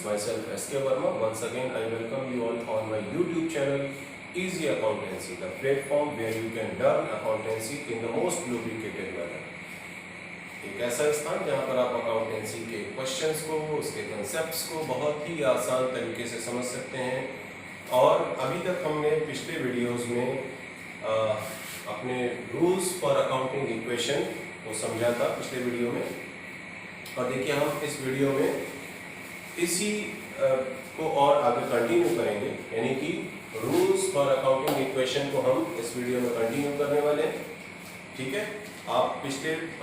myself SK Verma. Once again, I welcome you all on my YouTube channel, Easy Accountancy, the platform where you can learn accountancy in the most lubricated manner. एक ऐसा स्थान जहां पर आप accountancy के questions को, उसके concepts को बहुत ही आसान तरीके से समझ सकते हैं। और अभी तक हमने पिछले वीडियोस में अपने रूल्स फॉर अकाउंटिंग इक्वेशन को समझा था पिछले वीडियो में, और देखिए हम इस वीडियो में इसी को और आगे कंटिन्यू करेंगे, यानी कि रूल्स फॉर अकाउंटिंग इक्वेशन को हम इस वीडियो में कंटिन्यू करने वाले हैं। ठीक है, आप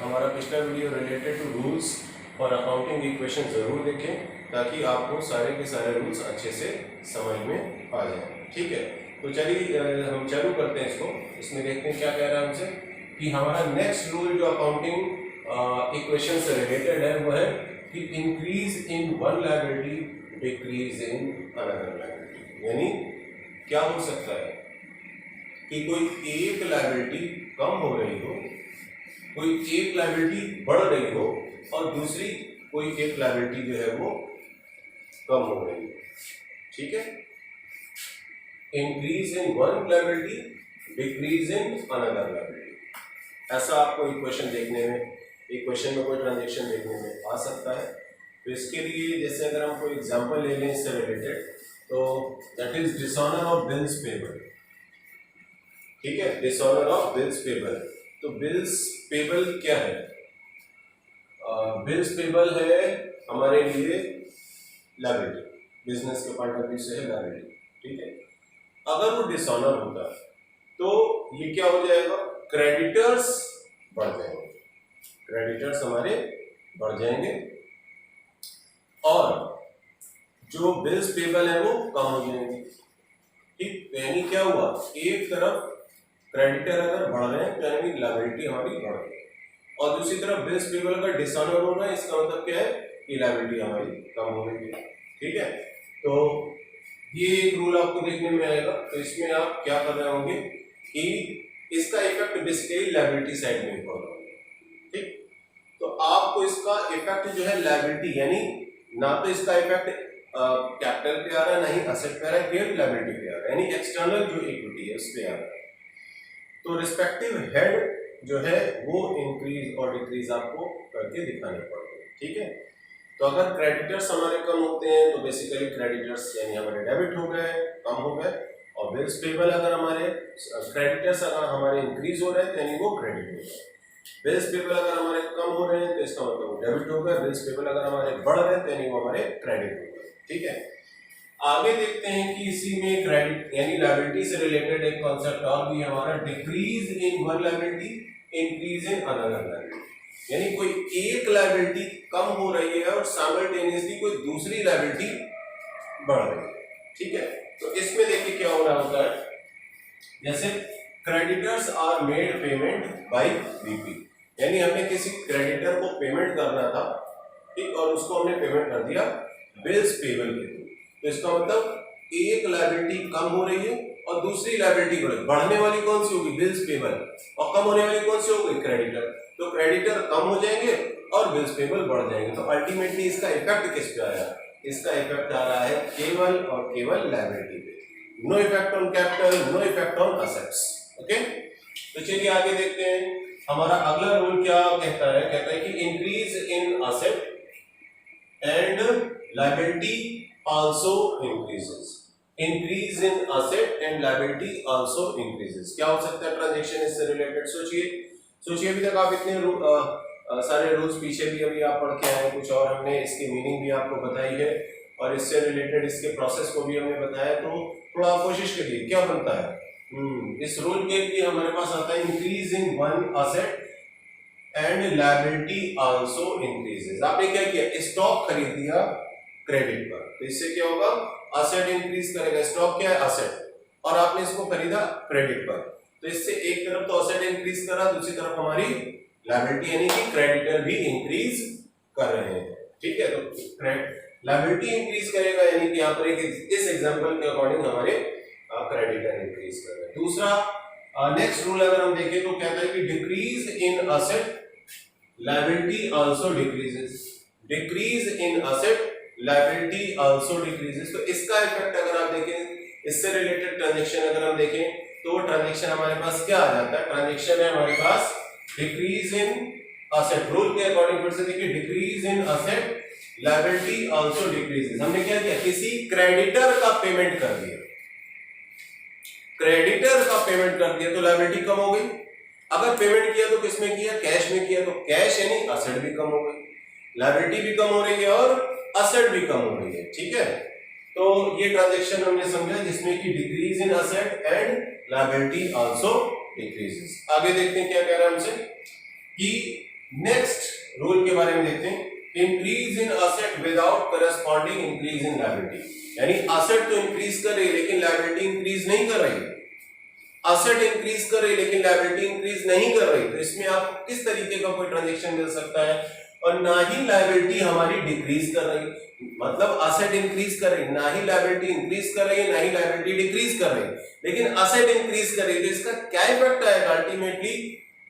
हमारा पिछला video related to rules for accounting equation जरूर देखें, ताकि आपको सारे के सारे रूल्स अच्छे से समझ में आ जाए। ठीक है, तो चलिए हम चालू करते हैं इसको। इसमें देखते हैं क्या कह रहा है हमसे कि हमारा नेक्स्ट रूल जो अकाउंटिंग इक्वेशन से रिलेटेड है वो है कि increase in one liability decrease in another liability. यानी क्या हो सकता है कि कोई एक लायबिलिटी कम हो रही हो, कोई एक लायबिलिटी बढ़ रही हो, और दूसरी कोई एक लायबिलिटी जो है वो कम हो रही हो। ठीक है, increase in one liability decrease in another liability, ऐसा आपको इक्वेशन देखने में, इक्वेशन में कोई ट्रांजेक्शन देखने में आ सकता है। तो इसके लिए जैसे अगर हम कोई एग्जांपल ले लें इससे रिलेटेड, तो that is dishonour of bills payable. ठीक है, डिसऑनर ऑफ बिल्स पेबल। तो बिल्स पेबल क्या है? बिल्स पेबल है हमारे लिए लायबिलिटी, बिजनेस के पॉइंट ऑफ व्यू से है लायबिलिटी। ठीक है, अगर वो डिसऑनर होता है तो ये क्या हो जाएगा? क्रेडिटर्स बढ़ जाएंगे, क्रेडिटर्स हमारे बढ़ जाएंगे, और जो बिल्स पेबल है वो कम हो जाएंगे। ठीक, यानी क्या हुआ, एक तरफ क्रेडिटर अगर बढ़ रहे हैं तो यानी लायबिलिटी हमारी बढ़ गई, और दूसरी तरफ बिल्स पेबल अगर डिसऑनर हो रहा है, इसका मतलब क्या है कि लायबिलिटी हमारी कम हो रही है। ठीक है, तो ये एक रूल आपको देखने में आएगा। तो इसमें आप क्या कर रहे होंगे कि इसका इफेक्ट बेसिकली लायबिलिटी साइड में पड़ रहा है। ठीक, तो आपको इसका इफेक्ट जो है लायबिलिटी, यानी ना तो इसका इफेक्ट कैपिटल पे आ रहा है, ना ही असेट पे आ रहा है, केवल लायबिलिटी पे आ रहा है, यानी एक्सटर्नल जो इक्विटी है उस पे आ रहा है। तो रिस्पेक्टिव हेड जो है वो इंक्रीज और डिक्रीज आपको करके दिखाने पड़ेंगे। ठीक है, तो अगर क्रेडिटर्स हमारे कम होते हैं तो बेसिकली क्रेडिटर्स यानी हमारे डेबिट हो गए, कम हो गए, और बिल्स पेबल अगर हमारे क्रेडिटर्स अगर हमारे इंक्रीज हो रहे हैं तो यानी वो क्रेडिट हो गए। बिल्स पेबल अगर हमारे कम हो रहे हैं तो इसका मतलब वो डेबिट हो गया। बिल्स पेबल अगर हमारे बढ़ रहे हैं तो यानी वो हमारे क्रेडिट हो गए। ठीक है, आगे देखते हैं कि इसी में क्रेडिट यानी लायबिलिटी से रिलेटेड एक कॉन्सेप्ट और भी हमारा, decrease in one liability increase in another liability. यानी कोई एक लायबिलिटी कम हो रही है और साइमल्टेनियसली कोई दूसरी लायबिलिटी बढ़ रही है। ठीक है, तो इसमें देखिए क्या हो रहा होता है, जैसे creditors are made payment by BP, यानी हमने किसी क्रेडिटर को पेमेंट करना था, ठीक, और उसको हमने पेमेंट कर दिया बिल्स पेबल के थ्रू। तो इसका मतलब एक लायबिलिटी कम हो रही है और दूसरी लायबिलिटी बढ़ने वाली कौन सी होगी? बिल्स पेबल, और कम होने वाली कौन सी होगी? क्रेडिटर। तो क्रेडिटर कम हो जाएंगे और बिल्स पेबल बढ़ जाएंगे। तो अल्टीमेटली इसका इफेक्ट किस पे आया? इसका इफेक्ट आ रहा है केवल और केवल लायबिलिटी पे। No effect on capital, no effect on assets. Okay, तो चलिए आगे देखते हैं हमारा अगला रूल क्या कहता है। कहता है कि increase in asset and liability also increases. Increase in asset and liability also increases, क्या हो सकता है ट्रांजैक्शन इससे रिलेटेड? सोचिए अभी तक आप इतने सारे रूल्स पीछे भी अभी आप पढ़ के आए, कुछ और हमने इसकी मीनिंग भी आपको बताई है, और इससे रिलेटेड इसके प्रोसेस को भी हमने बताया। तो थोड़ा कोशिश करिए क्या बनता है। इस रूल के लिए हमारे पास आता है increase in one asset and liability also increases. आपने क्या किया? स्टॉक खरीद दिया क्रेडिट पर, तो इससे क्या होगा? असेट इंक्रीज करेगा। स्टॉक क्या है? असेट, और आपने इसको खरीदा क्रेडिट पर, तो इससे एक तरफ तो असेट इंक्रीज करा, दूसरी तरफ हमारी लायबिलिटी यानी कि क्रेडिटर भी इंक्रीज कर रहे हैं। ठीक है, तो लायबिलिटी इंक्रीज करेगा, यानी कि यहाँ पर इस एग्जांपल के अकॉर्डिंग हमारे क्रेडिटर इंक्रीज कर रहे हैं। दूसरा नेक्स्ट रूल अगर हम देखें तो कहता है कि decrease in asset liability also decreases. Decrease in asset liability also decreases. तो इसका इफेक्ट अगर आप देखें, इससे रिलेटेड ट्रांजैक्शन अगर हम देखें तो ट्रांजैक्शन हमारे पास क्या आ जाता है, ट्रांजैक्शन है हमारे पास डिक्रीज इन असेट। रूल के अकॉर्डिंग फिर से देखिए, decrease in asset liability also decreases. हमने क्या किया, किसी क्रेडिटर का पेमेंट कर दिया, क्रेडिटर का पेमेंट कर दिया तो लायबिलिटी कम हो गई। अगर पेमेंट किया तो किसमें किया, कैश में किया, तो कैश यानी असेट भी कम हो गई, लायबिलिटी भी कम हो रही है और असेट भी कम हो रही है। ठीक है, तो ये ट्रांजैक्शन हमने समझा जिसमें कि decrease in asset and liability also decreases. आगे देखते हैं क्या कह रहा है हमसे कि नेक्स्ट रूल के बारे में देखते हैं, increase in asset without corresponding increase in liability. यानी असेट तो इंक्रीज कर रही है लेकिन लायबिलिटी इंक्रीज नहीं कर रही, असेट इंक्रीज कर रही है लेकिन लायबिलिटी इंक्रीज नहीं कर रही। तो इसमें आप किस तरीके का कोई ट्रांजैक्शन मिल सकता है, और ना ही लायबिलिटी हमारी डिक्रीज कर रही, मतलब असेट इंक्रीज कर रही, ना ही लायबिलिटी इंक्रीज कर रही है, ना ही लायबिलिटी डिक्रीज कर रही, लेकिन असेट इंक्रीज कर रही है। तो इसका क्या इफेक्ट आएगा अल्टीमेटली,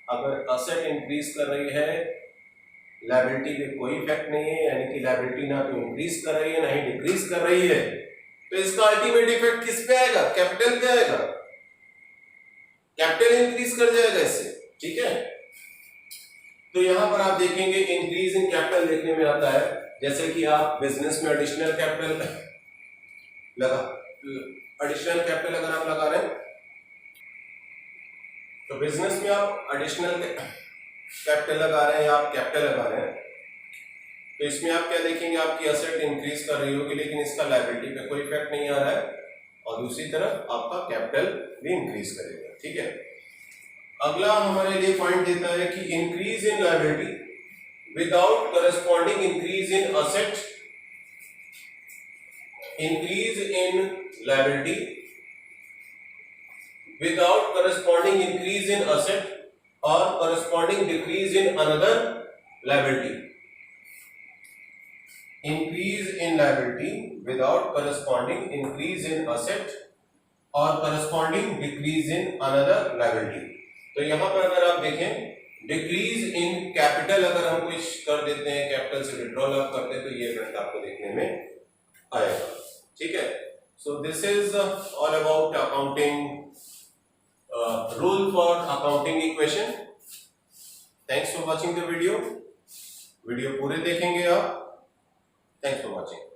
अगर असेट इंक्रीज कर रही है लायबिलिटी पे कोई इफेक्ट नहीं है, यानी कि लायबिलिटी ना तो इंक्रीज कर रही है ना ही डिक्रीज कर रही है, तो इसका अल्टीमेट इफेक्ट किस पे आएगा, कैपिटल पे आएगा, कैपिटल इंक्रीज कर जाएगा इससे। ठीक है, तो यहां पर आप देखेंगे इंक्रीज इन कैपिटल देखने में आता है, जैसे कि आप बिजनेस में एडिशनल कैपिटल अगर आप लगा रहे हैं, तो बिजनेस में आप एडिशनल कैपिटल लगा रहे हैं या आप कैपिटल लगा रहे हैं, तो इसमें आप क्या देखेंगे, आपकी असेट इंक्रीज कर रही होगी लेकिन इसका लायबिलिटी पे कोई इफेक्ट नहीं आ रहा है, और दूसरी तरफ आपका कैपिटल भी इंक्रीज करेगा। ठीक है, अगला हमारे लिए पॉइंट देता है कि increase in liability without corresponding increase in asset, increase in liability without corresponding increase in asset or corresponding decrease in another liability, increase in liability without corresponding increase in asset or corresponding decrease in another liability. तो यहां पर अगर आप देखें decrease in capital अगर हम कुछ कर देते हैं, कैपिटल से विड्रॉल आप करते हैं, तो ये इफेक्ट आपको देखने में आएगा। ठीक है, so this is all about accounting rule for accounting equation. Thanks for watching the video पूरे देखेंगे आप। Thanks for watching.